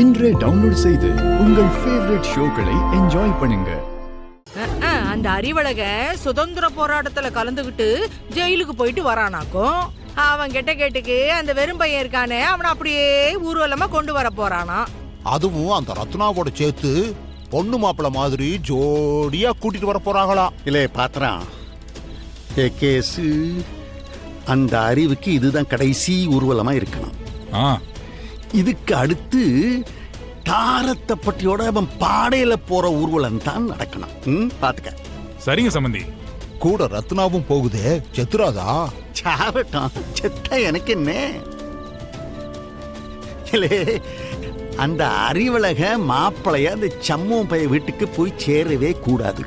இன்றே டவுன்லோட் செய்து உங்கள் ஃபேவரட் ஷோக்களை என்ஜாய் பண்ணுங்க. அந்த அறிவழக சுதந்திர போராட்டத்துல கலந்துகிட்டு ஜெயிலுக்கு போயிட்டு வரானாக்கும். அவன் கெட்ட கேட்டுக்கு அந்த வெறும் பையன் இருக்கானே அவனை அப்படியே ஊர்வலமா கொண்டு வர போறானா. அதுவும் அந்த ரத்னாவோட சேர்த்து பொண்ணு மாப்பிள்ள மாதிரி ஜோடியா கூட்டிட்டு வர போறாங்களா? இல்லே பாத்திரா கேசு அந்த அறிவுக்கு இதுதான் கடைசி ஊர்வலமா இருக்கணும். இதுக்கு அடுத்து தாரத்தை பற்றியோட அவன் பாடையில போற ஊர்வலம் தான் நடக்கணும். பாத்துக்க. சரிங்க சம்பந்தி. கூட ரத்னாவும் போகுதே, செத்துராதா? சாவட்டும், செத்த எனக்கு என்ன. அந்த அறிவழக மாப்பிளைய அந்த சம்மூம் பைய வீட்டுக்கு போய் சேரவே கூடாது.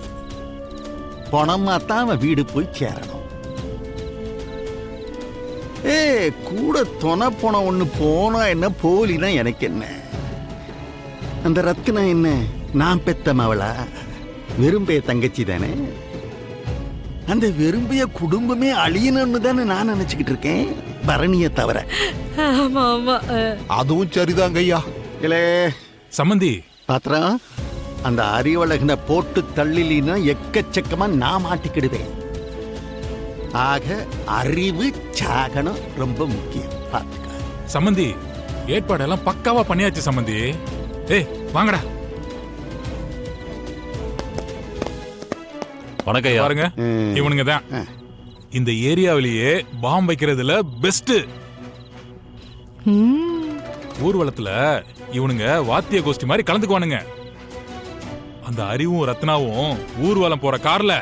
பணமா தான் அவன் வீடு போய் சேரணும். கூட துணை போன ஒண்ணு போனா என்ன, போலினா எனக்கு என்ன. அந்த ரத்னா என்ன நான் பெத்த மவளா? விரும்பிய தங்கச்சி தானே. அந்த விரும்பிய குடும்பமே அழியணும்னு தானே நான் நினைச்சுக்கிட்டு இருக்கேன், பரணிய தவிர. அதுவும் சரிதாங்க ஐயா. இல்லே சம்பந்தி பாத்திரா, அந்த அறிவழகனை போட்டு தள்ளிலினா எக்கச்சக்கமா நான் மாட்டிக்கிடுவேன். ஆக அறிவு சாகனம் ரொம்ப முக்கியம். பாத்துக்க சம்பந்தி, ஏற்பாடெல்லாம் பக்காவா பண்ணியாச்சு சம்பந்தி. ஏய் வாங்கடா. வணக்கம் பாருங்க, இவனுங்க தான் இந்த ஏரியாவிலேயே பாம் வைக்கிறதுல பெஸ்ட். ஊர்வலத்துல இவனுங்க வாத்திய கோஷ்டி மாதிரி கலந்துக்குவானுங்க. அந்த அறிவும் ரத்னாவும் ஊர்வலம் போற கார்ல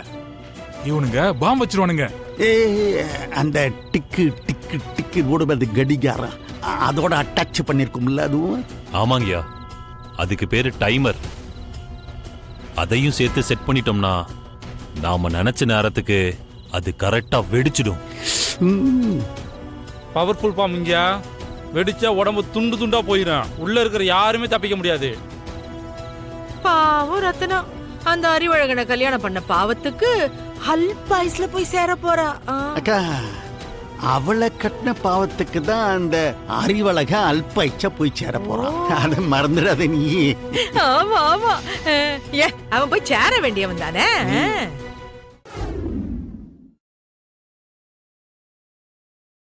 இவனுங்க பாம் வச்சிருவானுங்க. அந்த டிக்கு டிக்கு டிக்கு ஓடுவது கடிகாரம் அதோட அட்டாச் பண்ணிருக்கும்ல அதுவும். ஆமாங்கய்யா, அதுக்கு பேரு டைமர். அதையும் சேர்த்து செட் பண்ணிட்டோம்னா நாம நினைச்ச நேரத்துக்கு அது கரெக்டா வெடிச்சிடும். பவர்ஃபுல் பாம் இங்க வெடிச்சா உடம்பு துண்டு துண்டா போயிடும். உள்ள இருக்கிற யாருமே தப்பிக்க முடியாது. பாவம் ரத்னம், அந்த அறிவழகனை கல்யாணம் பண்ண பாவத்துக்கு அல்பாயுஸ்ல போய் சேர போறா. அக்கா, அவளை கட்டின பாவத்துக்கு தான் அந்த அறிவழக அல்பாய்ச்சா போய் சேர போறான். அதை மறந்துடாத நீ. ஆமா ஆமா, அவன் போய் சேர வேண்டியவன் தானே.